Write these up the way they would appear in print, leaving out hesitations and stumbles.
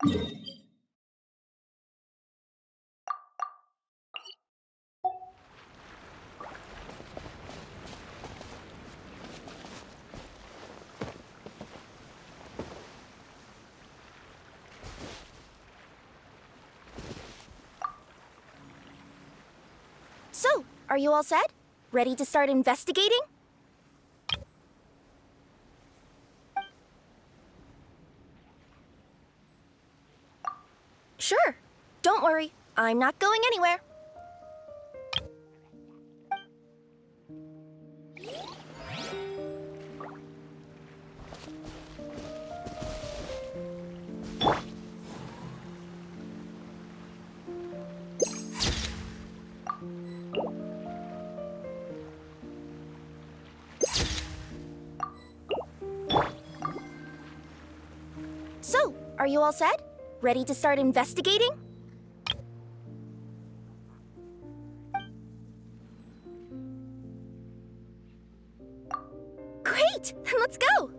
So, are you all set? Ready to start investigating? Sure. Don't worry, I'm not going anywhere. So, are you all set? Ready to start investigating? Great! Then let's go!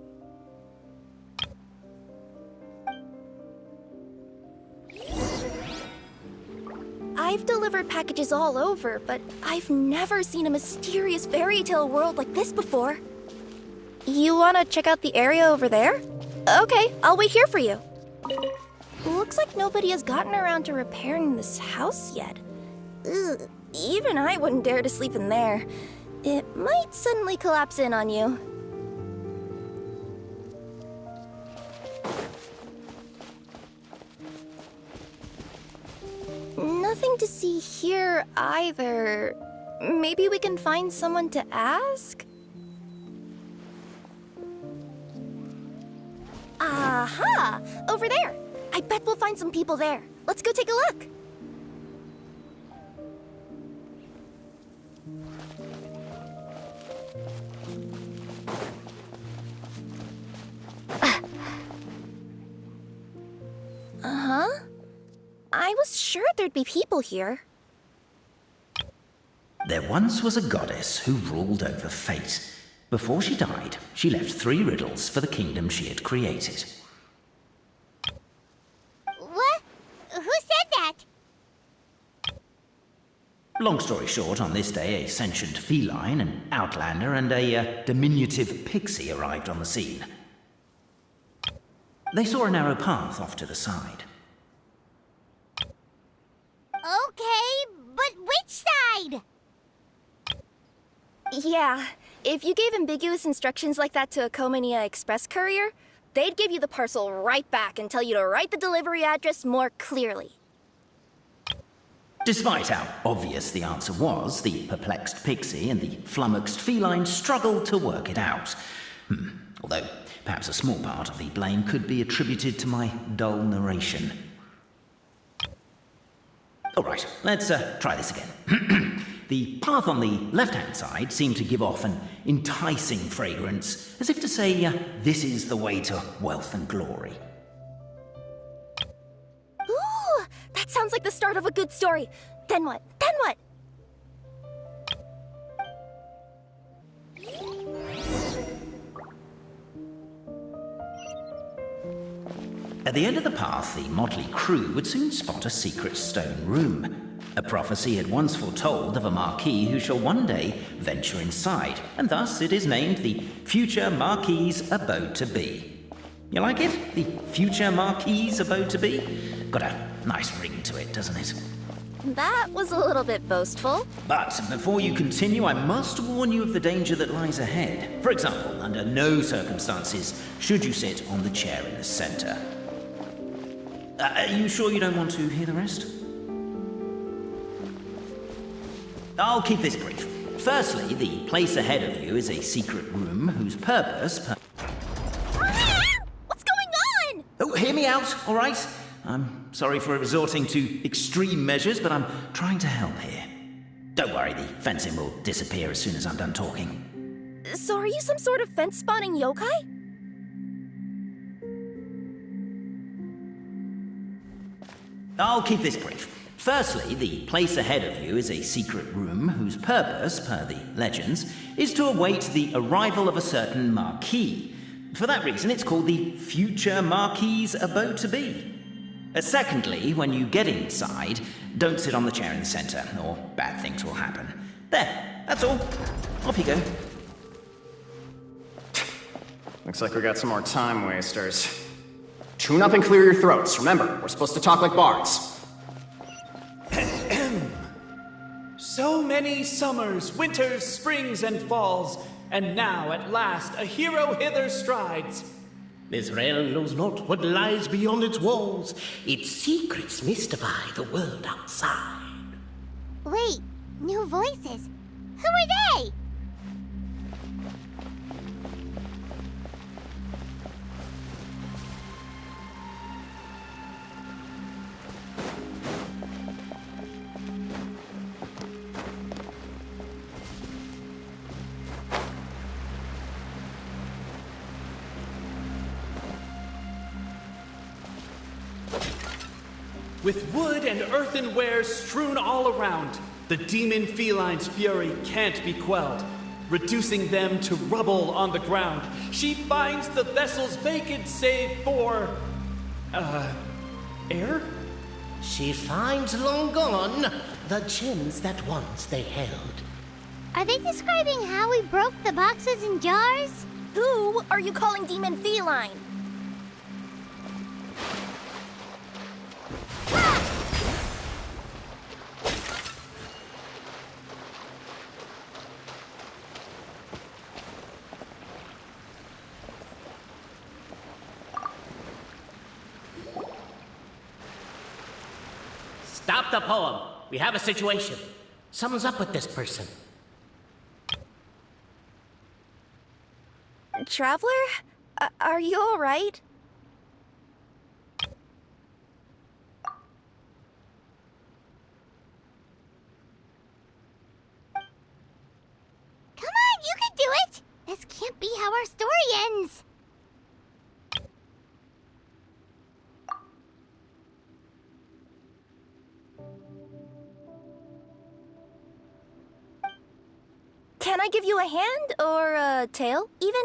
I've delivered packages all over, but I've never seen a mysterious fairy tale world like this before. You wanna check out the area over there? Okay, I'll wait here for you. Looks like nobody has gotten around to repairing this house yet. Ugh, even I wouldn't dare to sleep in there. It might suddenly collapse in on you. Nothing to see here either. Maybe we can find someone to ask? Aha! Over there! I bet we'll find some people there. Let's go take a look. Uh-huh. I was sure there'd be people here. There once was a goddess who ruled over fate. Before she died, she left 3 riddles for the kingdom she had created. What? Who said that? Long story short, on this day, a sentient feline, an outlander, and a diminutive pixie arrived on the scene. They saw a narrow path off to the side. Okay, but which side? Yeah, if you gave ambiguous instructions like that to a Comania Express courier, they'd give you the parcel right back and tell you to write the delivery address more clearly. Despite how obvious the answer was, the perplexed pixie and the flummoxed feline struggled to work it out. Although, perhaps a small part of the blame could be attributed to my dull narration. Alright, let's try this again. The path on the left-hand side seemed to give off an enticing fragrance, as if to say, this is the way to wealth and glory. Ooh, that sounds like the start of a good story. Then what? Then what? At the end of the path, the motley crew would soon spot a secret stone room. A prophecy had once foretold of a Marquis who shall one day venture inside, and thus it is named the Future Marquis Abode-to-Be. You like it? The Future Marquis Abode-to-Be? Got a nice ring to it, doesn't it? That was a little bit boastful. But before you continue, I must warn you of the danger that lies ahead. For example, under no circumstances should you sit on the chair in the center. Are you sure you don't want to hear the rest? I'll keep this brief. Firstly, the place ahead of you is a secret room whose purpose... What's going on? Oh, hear me out, all right? I'm sorry for resorting to extreme measures, but I'm trying to help here. Don't worry, the fencing will disappear as soon as I'm done talking. So are you some sort of fence-spawning yokai? I'll keep this brief. Firstly, the place ahead of you is a secret room whose purpose, per the legends, is to await the arrival of a certain Marquis. For that reason, it's called the Future Marquis Abode-to-Be. Secondly, when you get inside, don't sit on the chair in the center, or bad things will happen. There, that's all. Off you go. Looks like we got some more time wasters. Tune up and clear your throats. Remember, we're supposed to talk like bards. So many summers, winters, springs, and falls, and now at last a hero hither strides. This realm knows not what lies beyond its walls. Its secrets mystify the world outside. Wait, new voices. Who are they? With wood and earthenware strewn all around, the demon feline's fury can't be quelled. Reducing them to rubble on the ground, she finds the vessel's vacant save for... air? She finds long gone the gems that once they held. Are they describing how we broke the boxes and jars? Who are you calling demon feline? Stop the poem. We have a situation. Something's up with this person. Traveler? Are you alright? Come on, you can do it! This can't be how our story ends. Can I give you a hand or a tail, even?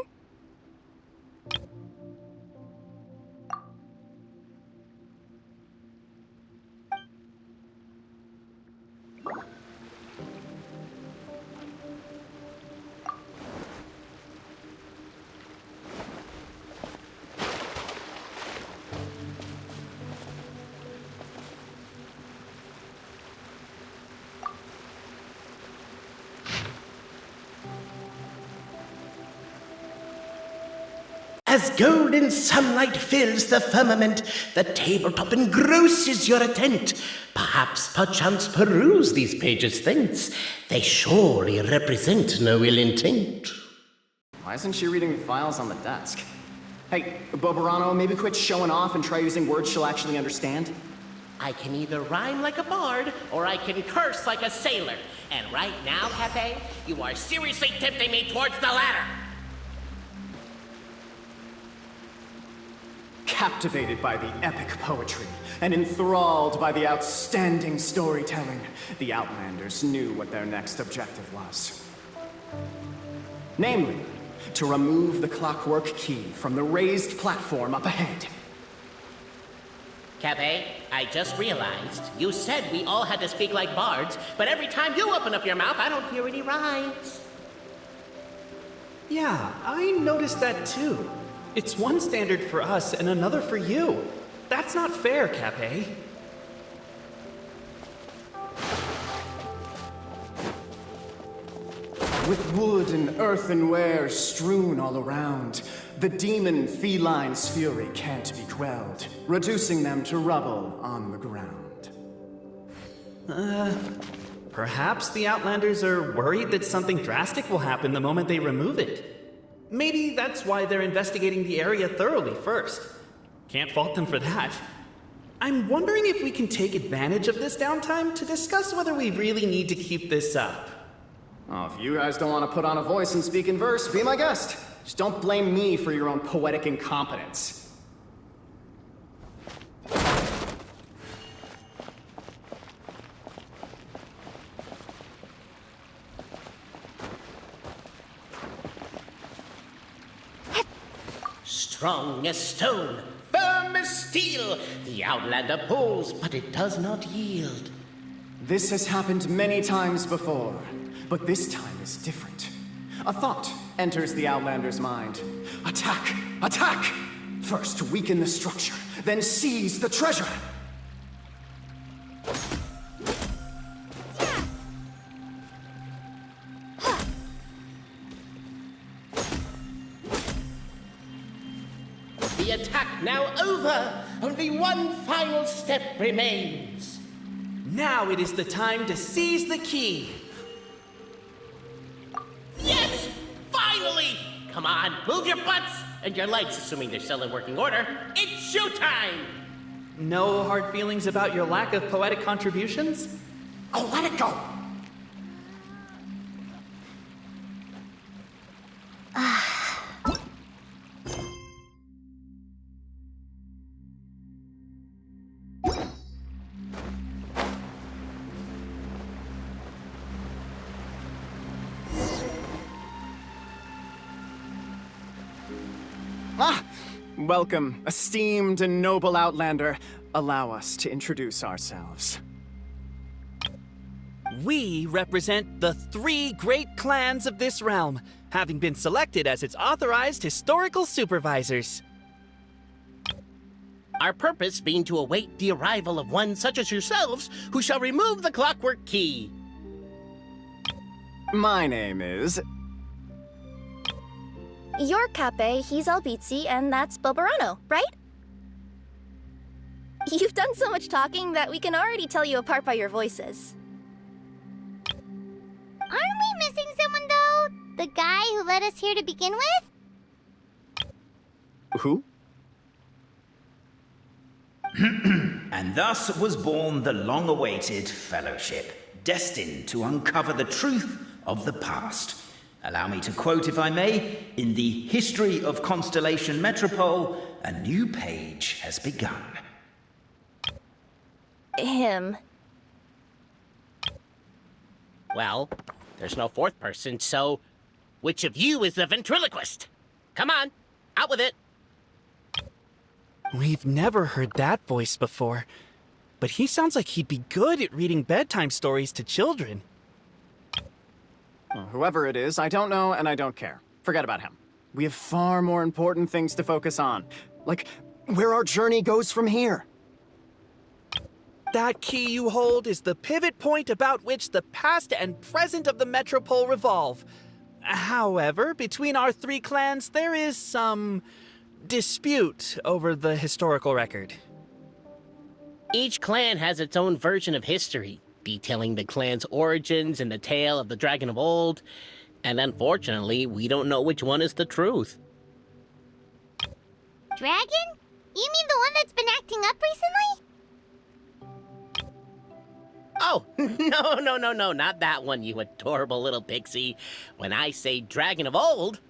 As golden sunlight fills the firmament, the tabletop engrosses your attent. Perhaps, perchance, peruse these pages thence. They surely represent no ill intent. Why isn't she reading the files on the desk? Hey, Boborano, maybe quit showing off and try using words she'll actually understand? I can either rhyme like a bard, or I can curse like a sailor. And right now, Cappet, you are seriously tempting me towards the latter. Captivated by the epic poetry and enthralled by the outstanding storytelling, the Outlanders knew what their next objective was. Namely, to remove the clockwork key from the raised platform up ahead. Cappet, I just realized you said we all had to speak like bards, but every time you open up your mouth, I don't hear any rhymes. Yeah, I noticed that too. It's one standard for us and another for you. That's not fair, Cappet. With wood and earthenware strewn all around, the demon feline's fury can't be quelled, reducing them to rubble on the ground. Perhaps the Outlanders are worried that something drastic will happen the moment they remove it. Maybe that's why they're investigating the area thoroughly first. Can't fault them for that. I'm wondering if we can take advantage of this downtime to discuss whether we really need to keep this up. Oh, if you guys don't want to put on a voice and speak in verse, be my guest. Just don't blame me for your own poetic incompetence. Strong as stone, firm firm as steel. The Outlander pulls, but it does not yield. This has happened many times before, but this time is different. A thought enters the Outlander's mind. Attack! Attack! First weaken the structure, then seize the treasure! The attack now over. Only one final step remains. Now it is the time to seize the key. Yes! Finally! Come on, move your butts and your legs, assuming they're still in working order. It's showtime! No hard feelings about your lack of poetic contributions? Oh, let it go! Welcome, esteemed and noble Outlander. Allow us to introduce ourselves. We represent the 3 great clans of this realm, having been selected as its authorized historical supervisors. Our purpose being to await the arrival of one such as yourselves who shall remove the clockwork key. My name is... You're Cappet, he's Albizzi, and that's Boborano, right? You've done so much talking that we can already tell you apart by your voices. Aren't we missing someone, though? The guy who led us here to begin with? Who? And thus was born the long-awaited fellowship, destined to uncover the truth of the past. Allow me to quote, if I may, in the history of Constellation Metropole, a new page has begun. Him. Well, there's no fourth person, so which of you is the ventriloquist? Come on, out with it. We've never heard that voice before, but he sounds like he'd be good at reading bedtime stories to children. Well, whoever it is, I don't know and I don't care. Forget about him. We have far more important things to focus on. Like, where our journey goes from here. That key you hold is the pivot point about which the past and present of the Metropole revolve. However, between our 3 clans, there is some dispute over the historical record. Each clan has its own version of history, detailing the clan's origins and the tale of the Dragon of Old, and unfortunately, we don't know which one is the truth. Dragon? You mean the one that's been acting up recently? Oh, no, not that one, you adorable little pixie. When I say Dragon of Old...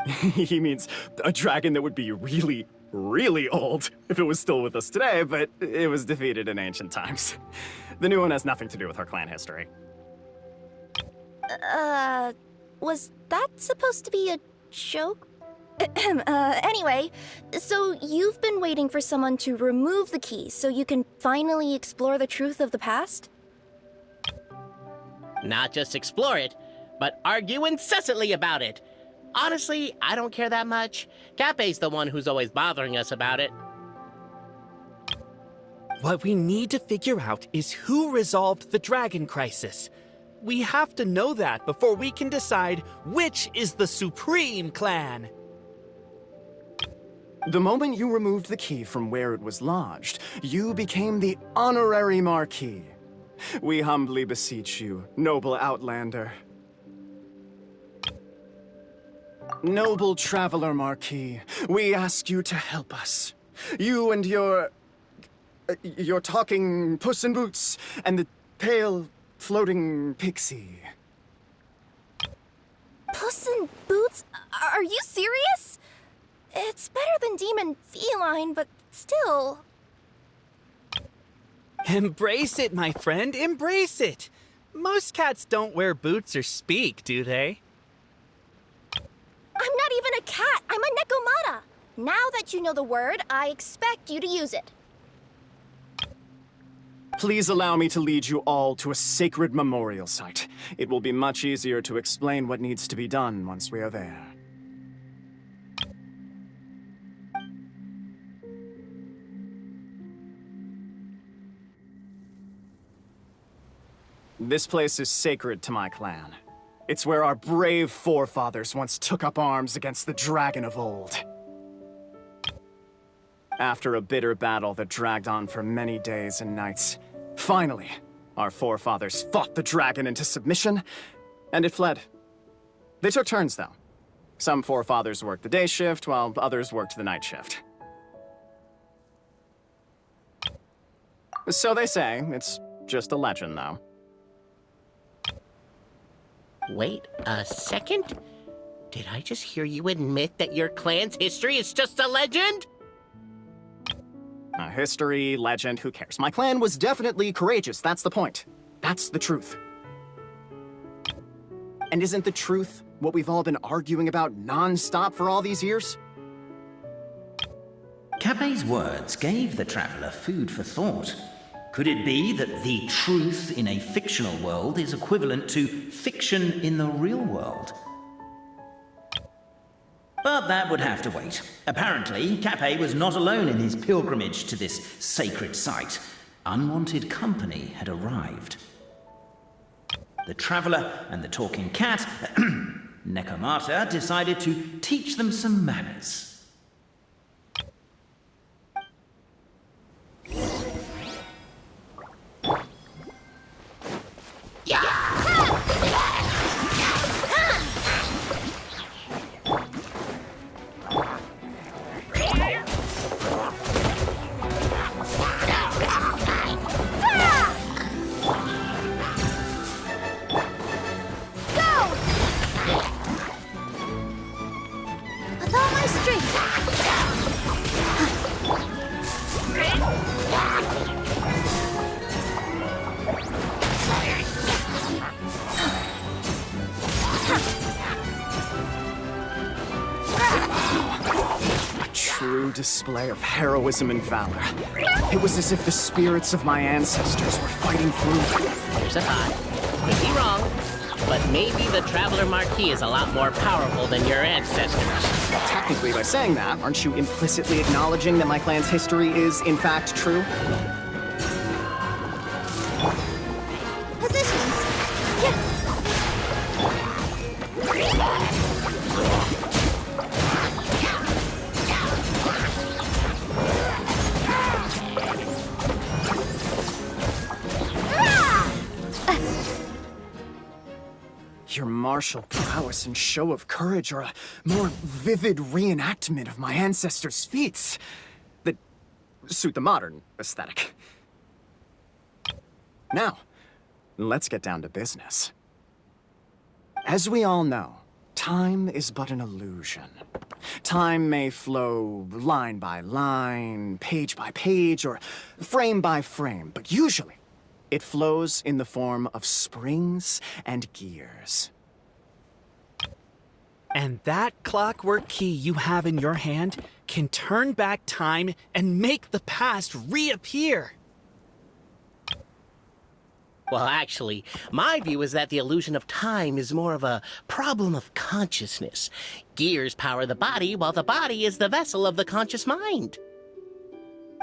He means a dragon that would be really, really old if it was still with us today, but it was defeated in ancient times. The new one has nothing to do with our clan history. Was that supposed to be a joke? Anyway, so you've been waiting for someone to remove the key so you can finally explore the truth of the past? Not just explore it, but argue incessantly about it. Honestly, I don't care that much. Cappet's the one who's always bothering us about it. What we need to figure out is who resolved the dragon crisis. We have to know that before we can decide which is the supreme clan. The moment you removed the key from where it was lodged, you became the honorary Marquis. We humbly beseech you, noble Outlander. Noble Traveler Marquis, we ask you to help us. You and your talking Puss in Boots and the pale floating pixie. Puss in Boots? Are you serious? It's better than demon feline, but still. Embrace it, my friend, embrace it. Most cats don't wear boots or speak, do they? I'm not even a cat. I'm a Nekomata. Now that you know the word, I expect you to use it. Please allow me to lead you all to a sacred memorial site. It will be much easier to explain what needs to be done once we are there. This place is sacred to my clan. It's where our brave forefathers once took up arms against the dragon of old. After a bitter battle that dragged on for many days and nights, finally, our forefathers fought the dragon into submission, and it fled. They took turns, though. Some forefathers worked the day shift, while others worked the night shift. So they say. It's just a legend, though. Wait a second? Did I just hear you admit that your clan's history is just a legend? History, legend, who cares? My clan was definitely courageous, that's the point. That's the truth. And isn't the truth what we've all been arguing about non-stop for all these years? Cappet's words gave the traveler food for thought. Could it be that the truth in a fictional world is equivalent to fiction in the real world? But that would have to wait. Apparently, Cappet was not alone in his pilgrimage to this sacred site. Unwanted company had arrived. The traveler and the talking cat, Nekomata, decided to teach them some manners. True display of heroism and valor. It was as if the spirits of my ancestors were fighting through. Here's a thought. Could be wrong, but maybe the Traveler Marquis is a lot more powerful than your ancestors. Technically, by saying that, aren't you implicitly acknowledging that my clan's history is, in fact, true? Positions. Yeah. Your martial prowess and show of courage are a more vivid reenactment of my ancestors' feats that suit the modern aesthetic. Now, let's get down to business. As we all know, time is but an illusion. Time may flow line by line, page by page, or frame by frame, but usually it flows in the form of springs and gears. And that clockwork key you have in your hand can turn back time and make the past reappear. Well, actually, my view is that the illusion of time is more of a problem of consciousness. Gears power the body, while the body is the vessel of the conscious mind.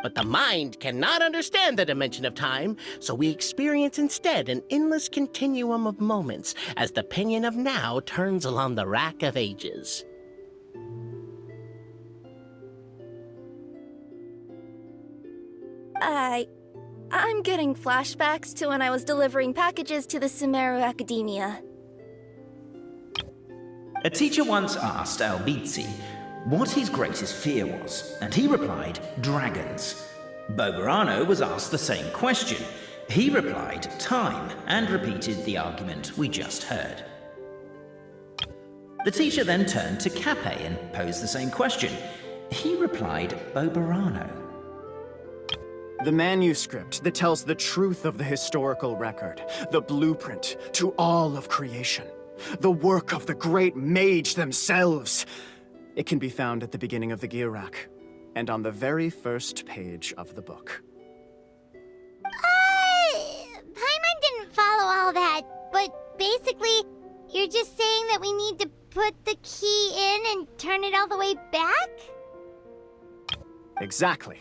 But the mind cannot understand the dimension of time, so we experience instead an endless continuum of moments as the pinion of now turns along the rack of ages. I'm getting flashbacks to when I was delivering packages to the Sumeru Academia. A teacher once asked Albizzi what his greatest fear was, and he replied, dragons. Boborano was asked the same question. He replied, time, and repeated the argument we just heard. The teacher then turned to Cappet and posed the same question. He replied, Boborano. The manuscript that tells the truth of the historical record, the blueprint to all of creation, the work of the great mage themselves. It can be found at the beginning of the gear rack, and on the very first page of the book. Paimon didn't follow all that, but basically, you're just saying that we need to put the key in and turn it all the way back? Exactly.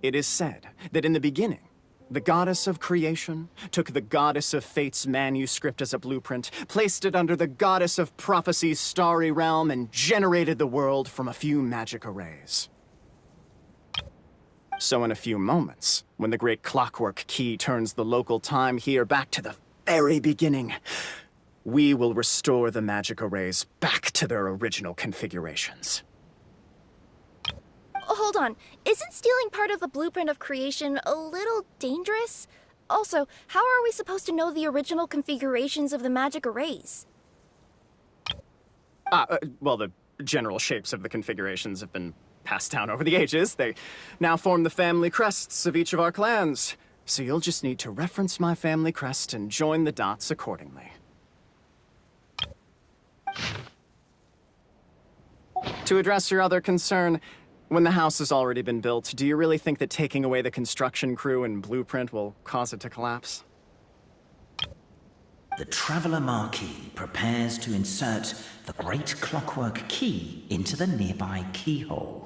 It is said that in the beginning, the goddess of creation took the goddess of fate's manuscript as a blueprint, placed it under the goddess of prophecy's starry realm, and generated the world from a few magic arrays. So in a few moments, when the great clockwork key turns the local time here back to the very beginning, we will restore the magic arrays back to their original configurations. Hold on, isn't stealing part of the blueprint of creation a little dangerous? Also, how are we supposed to know the original configurations of the magic arrays? Well, the general shapes of the configurations have been passed down over the ages. They now form the family crests of each of our clans. So you'll just need to reference my family crest and join the dots accordingly. To address your other concern, when the house has already been built, do you really think that taking away the construction crew and blueprint will cause it to collapse? The Traveler Marquis prepares to insert the great clockwork key into the nearby keyhole.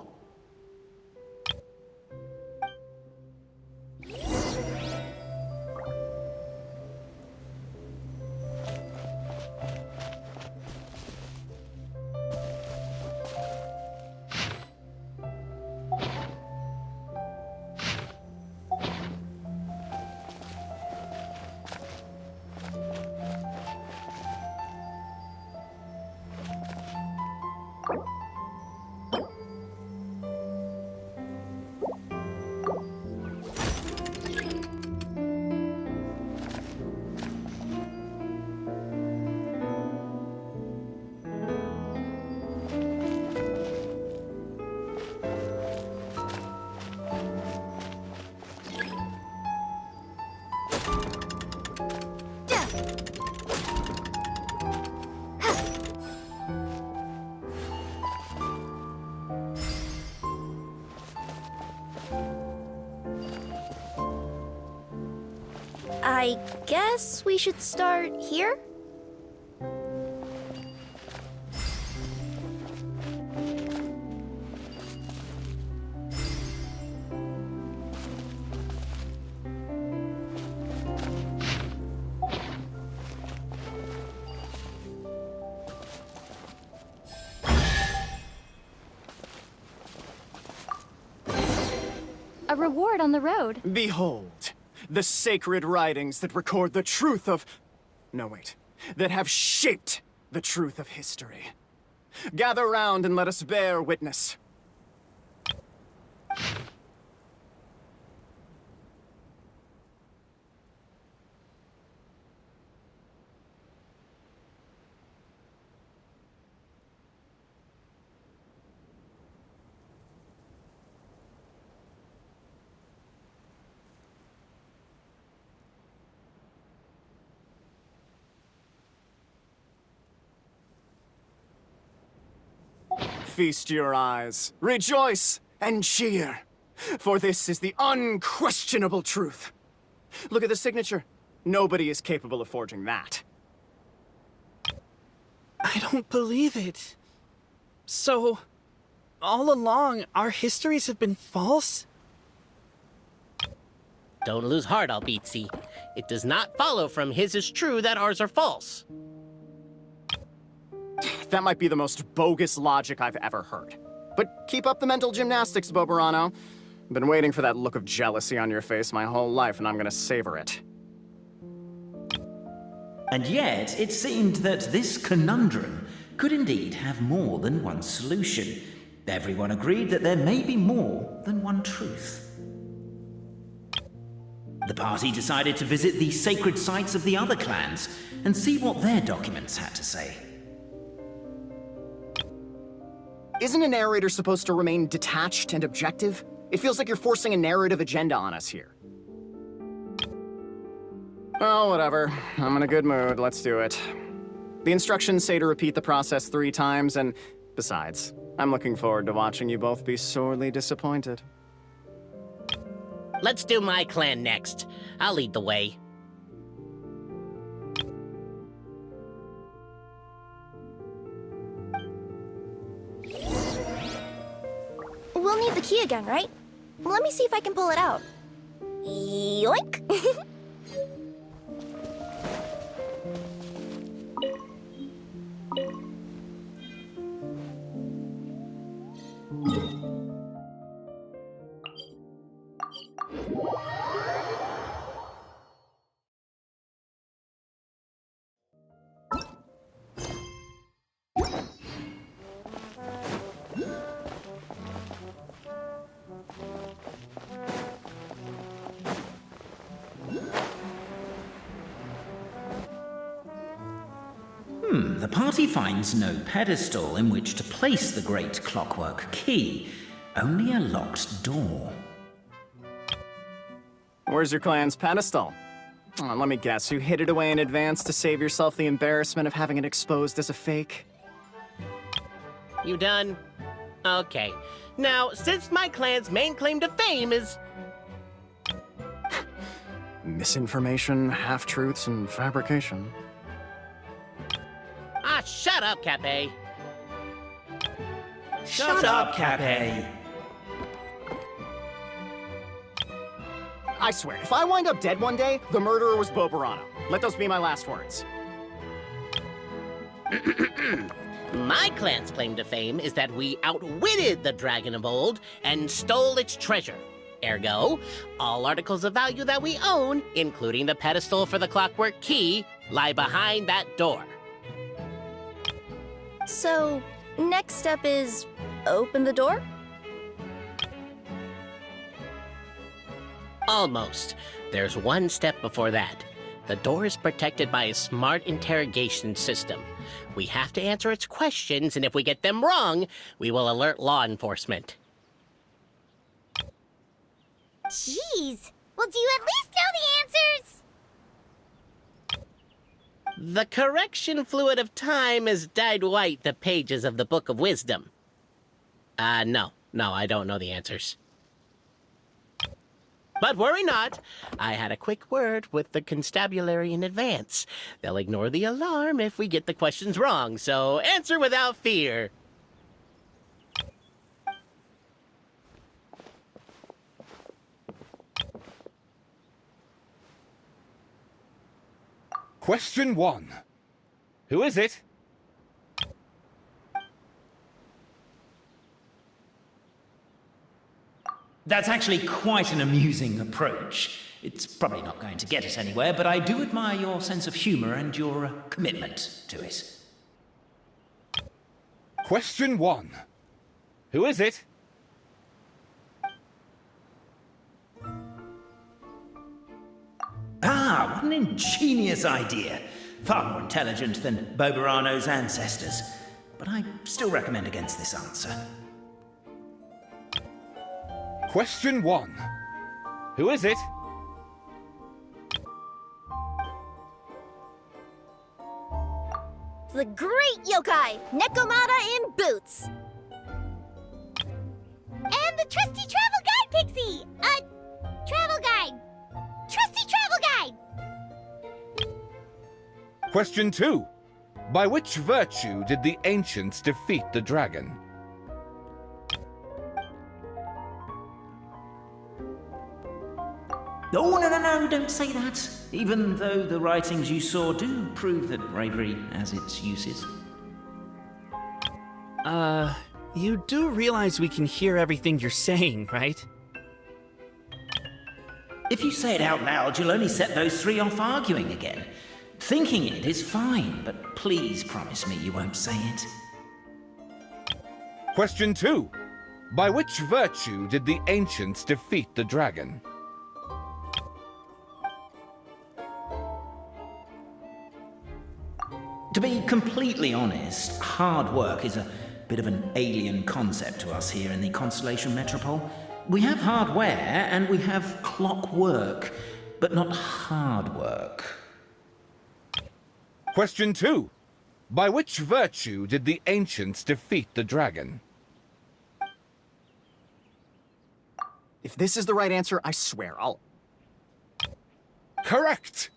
I guess we should start here? A reward on the road. Behold, the sacred writings that record the truth of... No, wait. That have shaped the truth of history. Gather round and let us bear witness. Feast your eyes, rejoice, and cheer, for this is the unquestionable truth. Look at the signature. Nobody is capable of forging that. I don't believe it. So, all along, our histories have been false? Don't lose heart, Albizzi. It does not follow from his is true that ours are false. That might be the most bogus logic I've ever heard. But keep up the mental gymnastics, Boborano. I've been waiting for that look of jealousy on your face my whole life, and I'm gonna savor it. And yet, it seemed that this conundrum could indeed have more than one solution. Everyone agreed that there may be more than one truth. The party decided to visit the sacred sites of the other clans and see what their documents had to say. Isn't a narrator supposed to remain detached and objective? It feels like you're forcing a narrative agenda on us here. Well, whatever. I'm in a good mood. Let's do it. The instructions say to repeat the process 3 times, and Besides, I'm looking forward to watching you both be sorely disappointed. Let's do my clan next. I'll lead the way. We'll need the key again, right? Let me see if I can pull it out. Yoink! The party finds no pedestal in which to place the great clockwork key, only a locked door. Where's your clan's pedestal? Let me guess, you hid it away in advance to save yourself the embarrassment of having it exposed as a fake? You done? Okay. Now, since my clan's main claim to fame is... Misinformation, half-truths, and fabrication. Ah, shut up, Cappet. Shut up, Cappet! I swear, if I wind up dead one day, the murderer was Boborano. Let those be my last words. My clan's claim to fame is that we outwitted the dragon of old and stole its treasure. Ergo, all articles of value that we own, including the pedestal for the clockwork key, lie behind that door. So, next step is open the door? Almost. There's one step before that. The door is protected by a smart interrogation system. We have to answer its questions, and if we get them wrong, we will alert law enforcement. Jeez. Well, do you at least know the answers? The correction fluid of time has dyed white the pages of the Book of Wisdom. No, I don't know the answers. But worry not. I had a quick word with the constabulary in advance. They'll ignore the alarm if we get the questions wrong, so answer without fear. Question 1. Who is it? That's actually quite an amusing approach. It's probably not going to get us anywhere, but I do admire your sense of humor and your commitment to it. Question 1. Who is it? Ah, what an ingenious idea. Far more intelligent than Boborano's ancestors. But I still recommend against this answer. Question 1. Who is it? The great yokai, Nekomata in boots! And the trusty travel guide, Pixie! Travel guide! Trusty travel guide! Question 2. By which virtue did the ancients defeat the dragon? Oh, no, don't say that. Even though the writings you saw do prove that bravery has its uses. You do realize we can hear everything you're saying, right? If you say it out loud, you'll only set those three off arguing again. Thinking it is fine, but please promise me you won't say it. Question 2. By which virtue did the ancients defeat the dragon? To be completely honest, hard work is a bit of an alien concept to us here in the Constellation Metropole. We have hardware and we have clockwork, but not hard work. Question 2. By which virtue did the ancients defeat the dragon? If this is the right answer, I swear I'll... Correct!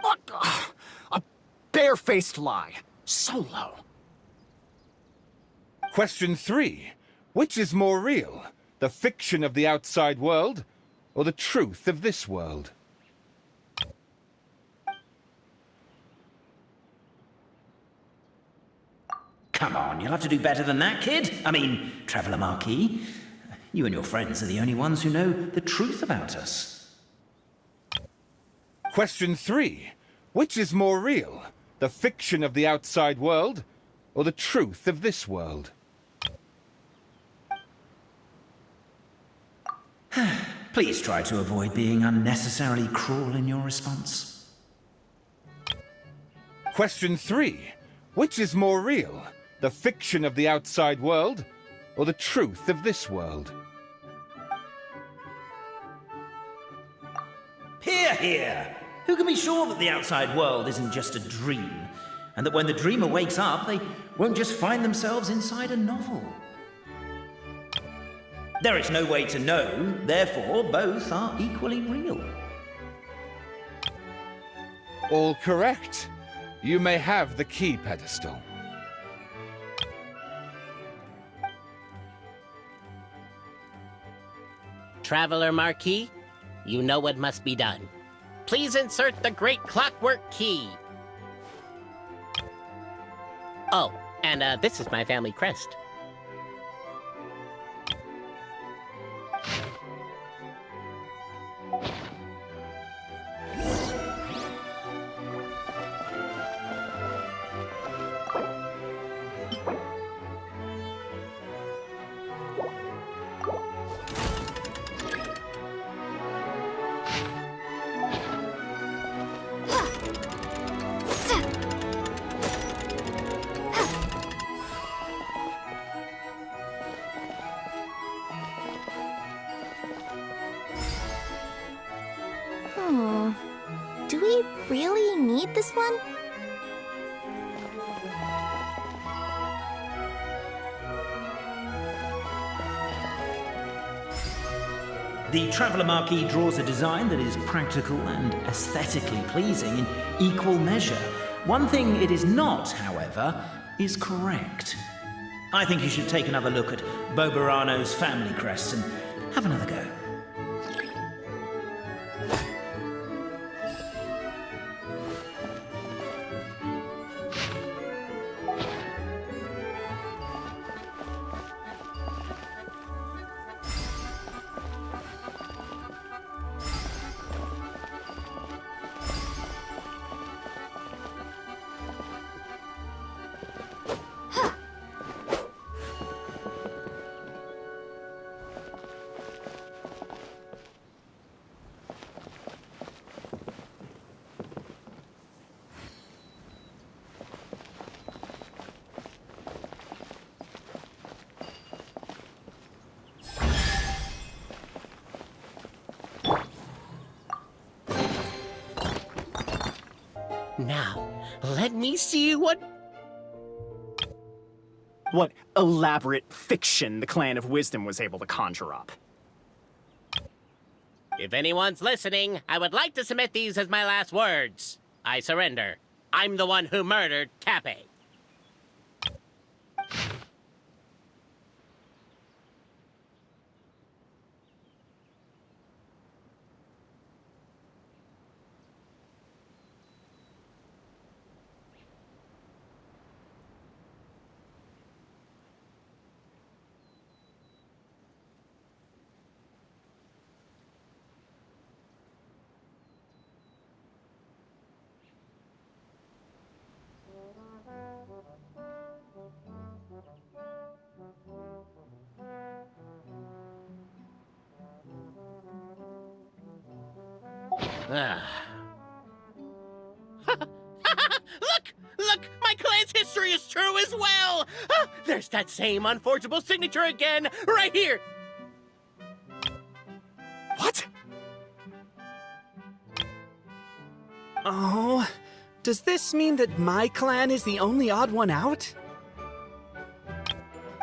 What? A barefaced lie. So low. Question 3. Which is more real? The fiction of the outside world, or the truth of this world? Come on, you'll have to do better than that, kid. I mean, Traveller Marquis. You and your friends are the only ones who know the truth about us. Question 3. Which is more real? The fiction of the outside world, or the truth of this world? Please try to avoid being unnecessarily cruel in your response. Question 3. Which is more real? The fiction of the outside world, or the truth of this world? Hear, hear! Who can be sure that the outside world isn't just a dream, and that when the dreamer wakes up, they won't just find themselves inside a novel? There is no way to know, therefore both are equally real. All correct. You may have the key pedestal. Traveler Marquis, you know what must be done. Please insert the great clockwork key. Oh, and this is my family crest. Do we really need this one? The Traveller Marquis draws a design that is practical and aesthetically pleasing in equal measure. One thing it is not, however, is correct. I think you should take another look at Boborano's family crest and have another go. Now, let me see what... What elaborate fiction the Clan of Wisdom was able to conjure up. If anyone's listening, I would like to submit these as my last words. I surrender. I'm the one who murdered Cappet. Look! Look! My clan's history is true as well! There's that same unforgeable signature again, right here! What? Oh, Does this mean that my clan is the only odd one out?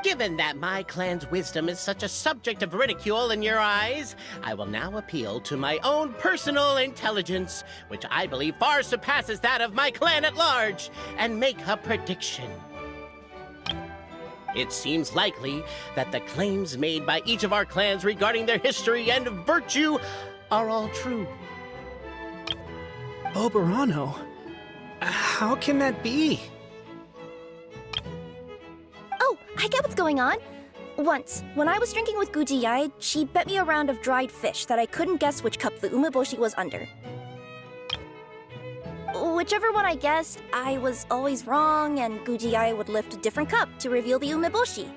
Given that my clan's wisdom is such a subject of ridicule in your eyes, I will now appeal to my own personal intelligence, which I believe far surpasses that of my clan at large, and make a prediction. It seems likely that the claims made by each of our clans regarding their history and virtue are all true. Boborano? How can that be? Oh, I get what's going on. Once, when I was drinking with Gujiyai, she bet me a round of dried fish that I couldn't guess which cup the umeboshi was under. Whichever one I guessed, I was always wrong, and Gujiyai would lift a different cup to reveal the umeboshi.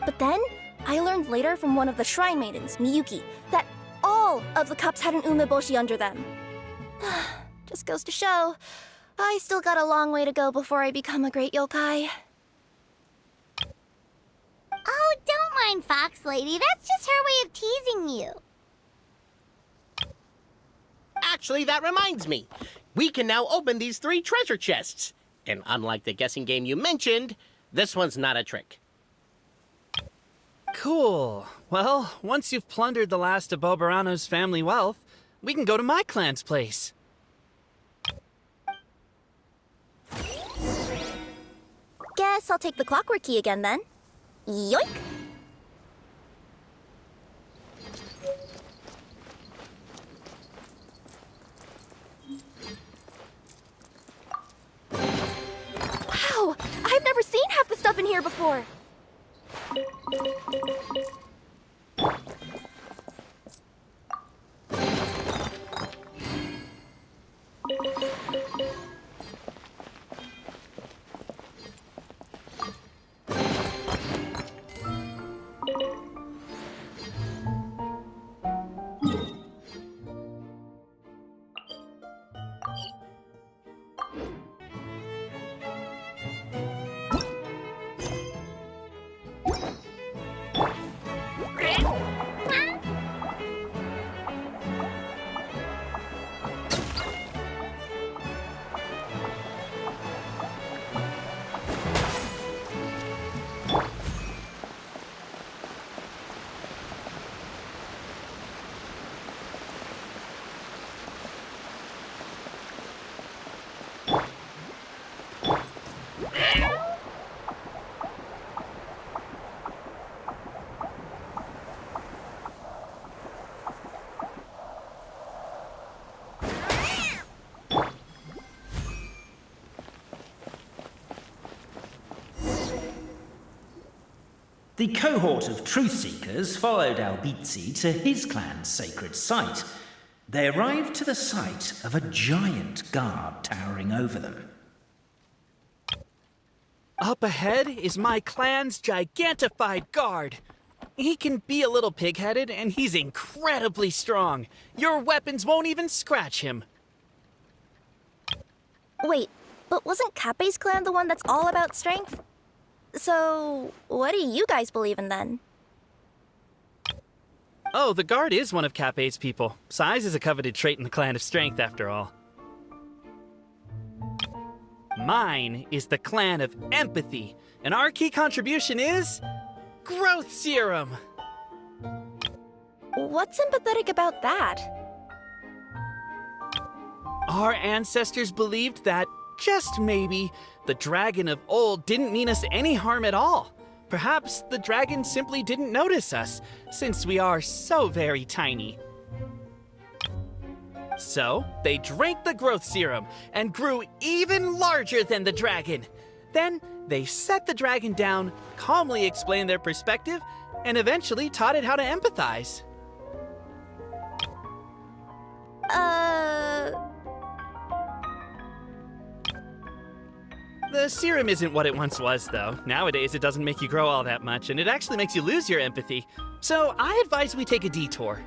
But then, I learned later from one of the shrine maidens, Miyuki, that all of the cups had an umeboshi under them. Just goes to show, I still got a long way to go before I become a great yokai. Oh, don't mind Fox Lady. That's just her way of teasing you. Actually, that reminds me. We can now open these 3 treasure chests. And unlike the guessing game you mentioned, this one's not a trick. Cool. Well, once you've plundered the last of Boborano's family wealth, we can go to my clan's place. Guess I'll take the clockwork key again then. Yoink! Wow! I've never seen half the stuff in here before! The cohort of truth seekers followed Albizzi to his clan's sacred site. They arrived to the site of a giant guard towering over them. Up ahead is my clan's gigantified guard. He can be a little pig-headed, and he's incredibly strong. Your weapons won't even scratch him. Wait, but wasn't Cappet's clan the one that's all about strength? So, what do you guys believe in then? Oh, the guard is one of Cappet's people. Size is a coveted trait in the clan of strength, after all. Mine is the clan of empathy, and our key contribution is growth serum. What's empathetic about that? Our ancestors believed that, just maybe, the dragon of old didn't mean us any harm at all. Perhaps the dragon simply didn't notice us, since we are so very tiny. So, they drank the growth serum and grew even larger than the dragon. Then, they set the dragon down, calmly explained their perspective, and eventually taught it how to empathize. The serum isn't what it once was, though. Nowadays, it doesn't make you grow all that much, and it actually makes you lose your empathy. So, I advise we take a detour.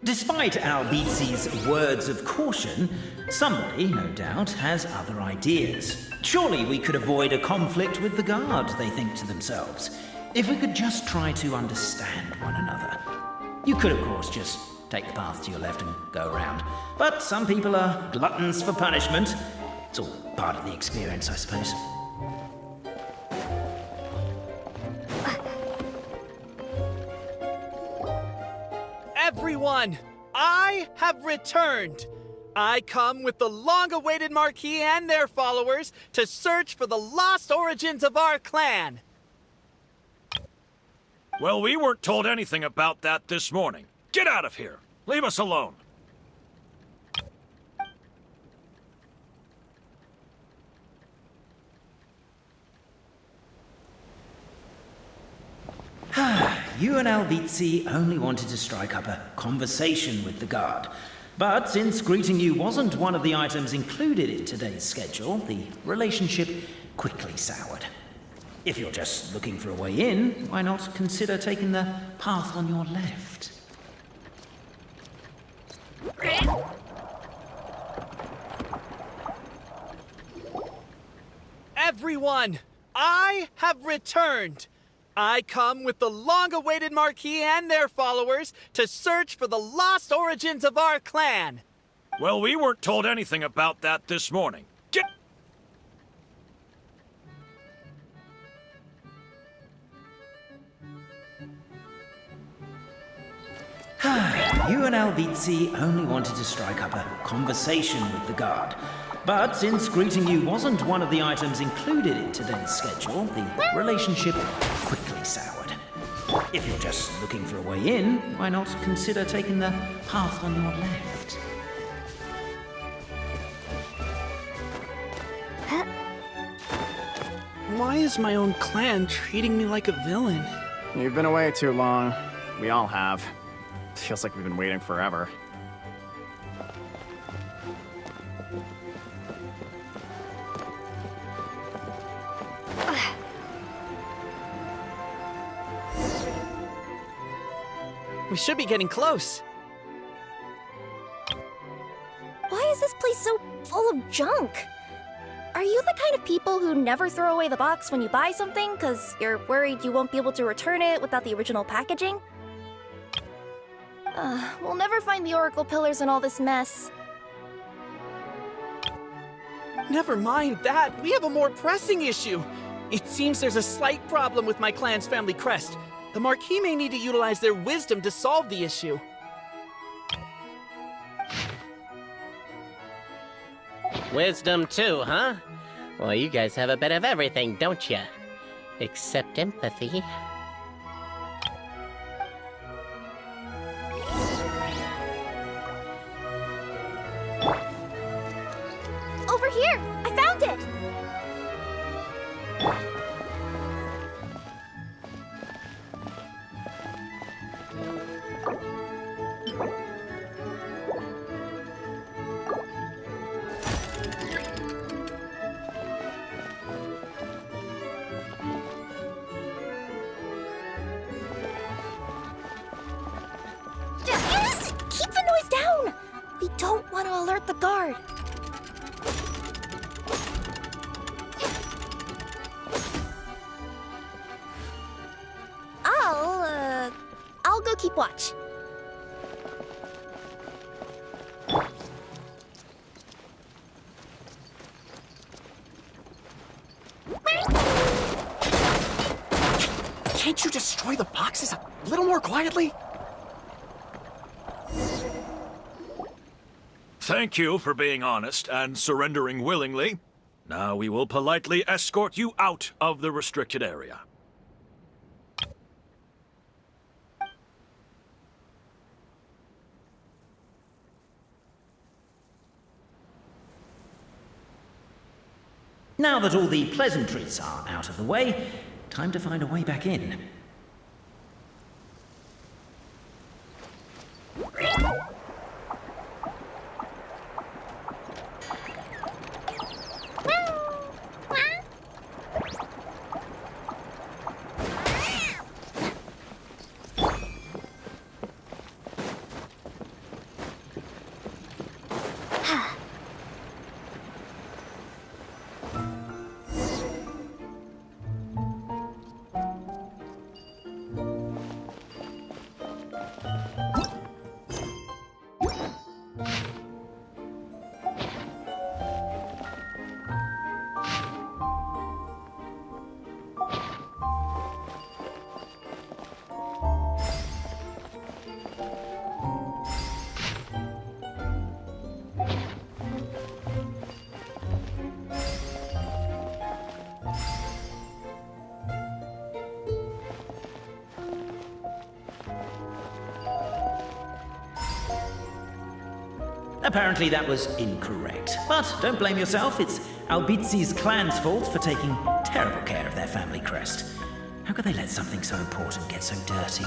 Despite Albizzi's words of caution, somebody, no doubt, has other ideas. Surely we could avoid a conflict with the guard, they think to themselves, if we could just try to understand one another. You could, of course, just take the path to your left and go around. But some people are gluttons for punishment. It's all part of the experience, I suppose. Everyone, I have returned. I come with the long-awaited Marquis and their followers to search for the lost origins of our clan. Well, we weren't told anything about that this morning. Get out of here. Leave us alone. You and Albizzi only wanted to strike up a conversation with the guard. But since greeting you wasn't one of the items included in today's schedule, the relationship quickly soured. If you're just looking for a way in, why not consider taking the path on your left? Everyone, I have returned. I come with the long-awaited Marquis and their followers to search for the lost origins of our clan. Well, we weren't told anything about that this morning. Get... You and Albizzi only wanted to strike up a conversation with the guard. But since greeting you wasn't one of the items included in today's schedule, the relationship quickly soured. If you're just looking for a way in, why not consider taking the path on your left? Why is my own clan treating me like a villain? You've been away too long. We all have. Feels like we've been waiting forever. We should be getting close. Why is this place so full of junk? Are you the kind of people who never throw away the box when you buy something because you're worried you won't be able to return it without the original packaging? We'll never find the Oracle Pillars in all this mess. Never mind that. We have a more pressing issue. It seems there's a slight problem with my clan's family crest. The Marquis may need to utilize their wisdom to solve the issue. Wisdom too, huh? Well, you guys have a bit of everything, don't ya? Except empathy. Over here! I found it! Keep the noise down! We don't want to alert the guard. I'll go keep watch. Can't you destroy the boxes a little more quietly? Thank you for being honest and surrendering willingly. Now we will politely escort you out of the restricted area. Now that all the pleasantries are out of the way, time to find a way back in. Apparently that was incorrect. But don't blame yourself, it's Albizzi's clan's fault for taking terrible care of their family crest. How could they let something so important get so dirty?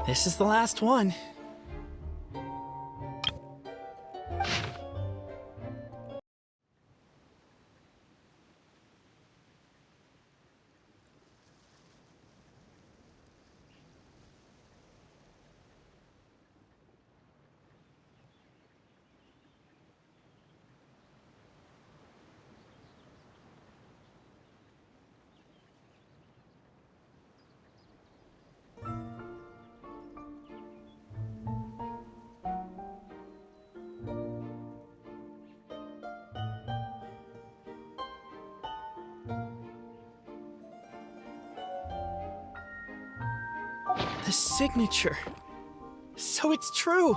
This is the last one. The signature. So it's true.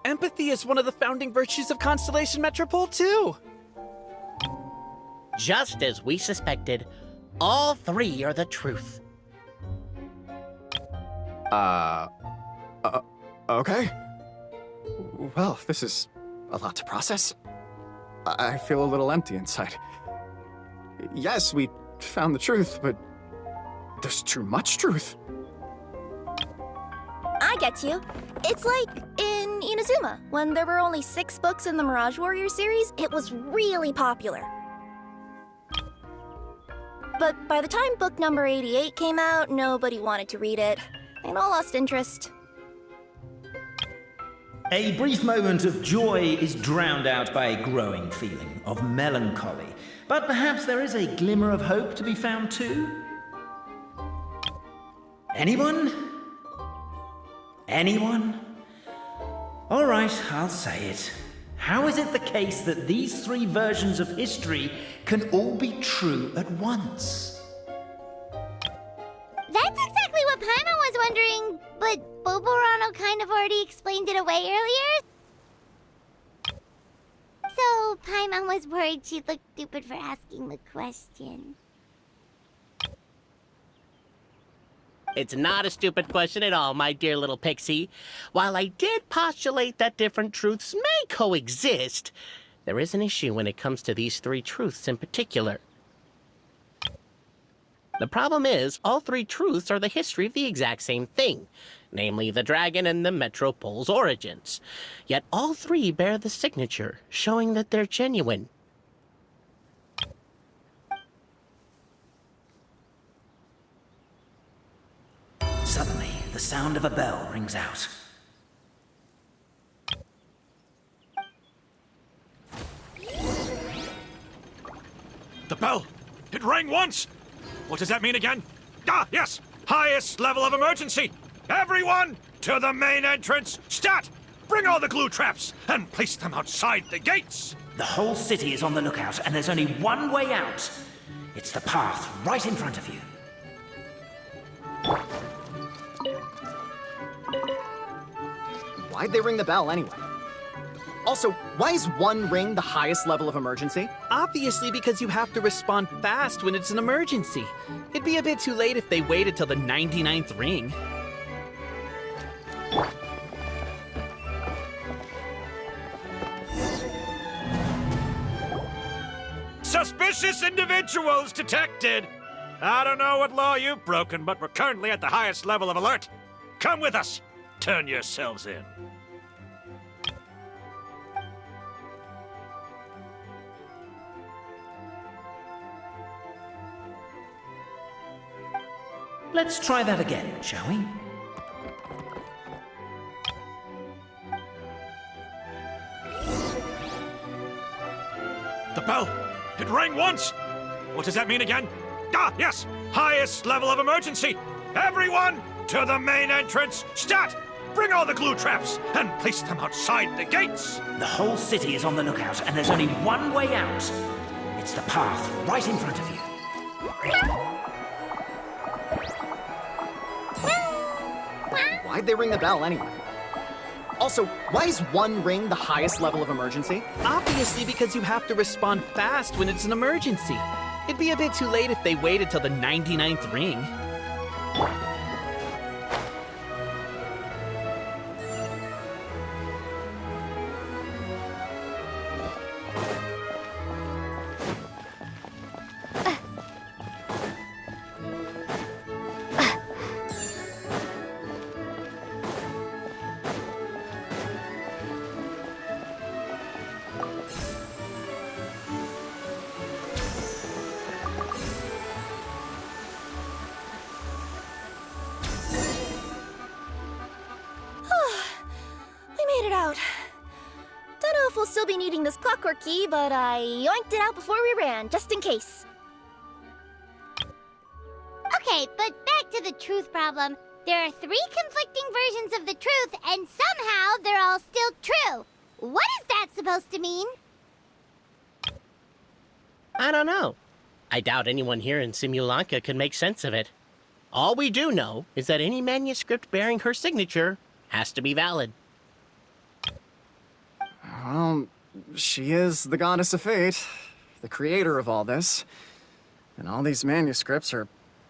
Empathy is one of the founding virtues of Constellation Metropole, too. Just as we suspected, all three are the truth. Okay. Well, this is a lot to process. I feel a little empty inside. Yes, we found the truth, but there's too much truth. I get you. It's like in Inazuma, when there were only 6 books in the Mirage Warrior series, it was really popular. But by the time book number 88 came out, nobody wanted to read it. They all lost interest. A brief moment of joy is drowned out by a growing feeling of melancholy. But perhaps there is a glimmer of hope to be found too? Anyone? Anyone? All right, I'll say it. How is it the case that these 3 versions of history can all be true at once? That's exactly what Paimon was wondering, but Boborano kind of already explained it away earlier. So Paimon was worried she'd look stupid for asking the question. It's not a stupid question at all, my dear little pixie. While I did postulate that different truths may coexist, there is an issue when it comes to these 3 truths in particular. The problem is, all 3 truths are the history of the exact same thing, namely the dragon and the Metropole's origins. Yet all 3 bear the signature, showing that they're genuine. Suddenly, the sound of a bell rings out. The bell! It rang once! What does that mean again? Ah, yes! Highest level of emergency! Everyone, to the main entrance! Stat! Bring all the glue traps and place them outside the gates! The whole city is on the lookout, and there's only one way out. It's the path right in front of you. Why'd they ring the bell anyway? Also, why is 1 ring the highest level of emergency? Obviously because you have to respond fast when it's an emergency. It'd be a bit too late if they waited till the 99th ring. Suspicious individuals detected! I don't know what law you've broken, but we're currently at the highest level of alert. Come with us. Turn yourselves in. Let's try that again, shall we? The bell! It rang once! What does that mean again? Ah, yes! Highest level of emergency! Everyone, to the main entrance! Stat! Bring all the glue traps and place them outside the gates! The whole city is on the lookout, and there's only one way out. It's the path right in front of you. Why'd they ring the bell anyway? Also, why is one ring the highest level of emergency? Obviously because you have to respond fast when it's an emergency. It'd be a bit too late if they waited till the 99th ring. Out. Don't know if we'll still be needing this clockwork key, but I yoinked it out before we ran, just in case. Okay, but back to the truth problem. There are 3 conflicting versions of the truth, and somehow they're all still true. What is that supposed to mean? I don't know. I doubt anyone here in Simulanka could make sense of it. All we do know is that any manuscript bearing her signature has to be valid. Well, she is the goddess of fate, the creator of all this. And all these manuscripts are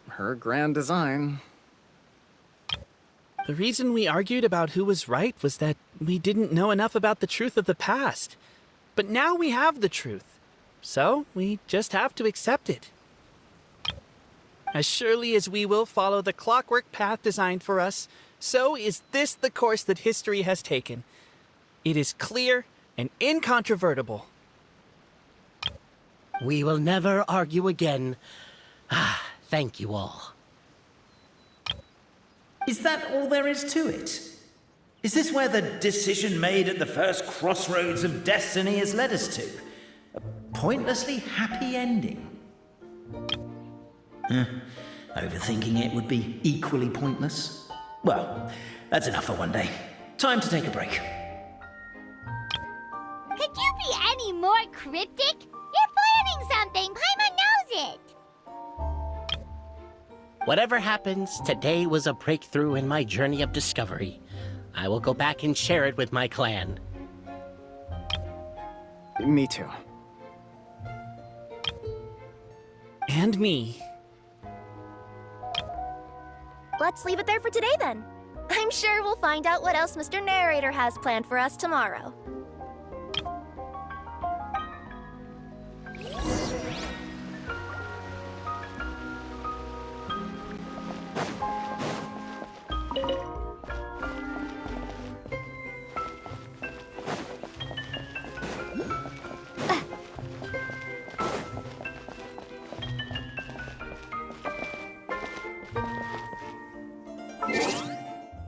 her grand design. The reason we argued about who was right was that we didn't know enough about the truth of the past. But now we have the truth. So we just have to accept it. As surely as we will follow the clockwork path designed for us, so is this the course that history has taken. It is clear and incontrovertible. We will never argue again. Thank you all. Is that all there is to it? Is this where the decision made at the first crossroads of destiny has led us to? A pointlessly happy ending? Overthinking it would be equally pointless. Well, that's enough for one day. Time to take a break. Could you be any more cryptic? You're planning something! Paimon knows it! Whatever happens, today was a breakthrough in my journey of discovery. I will go back and share it with my clan. Me too. And me. Let's leave it there for today then. I'm sure we'll find out what else Mr. Narrator has planned for us tomorrow.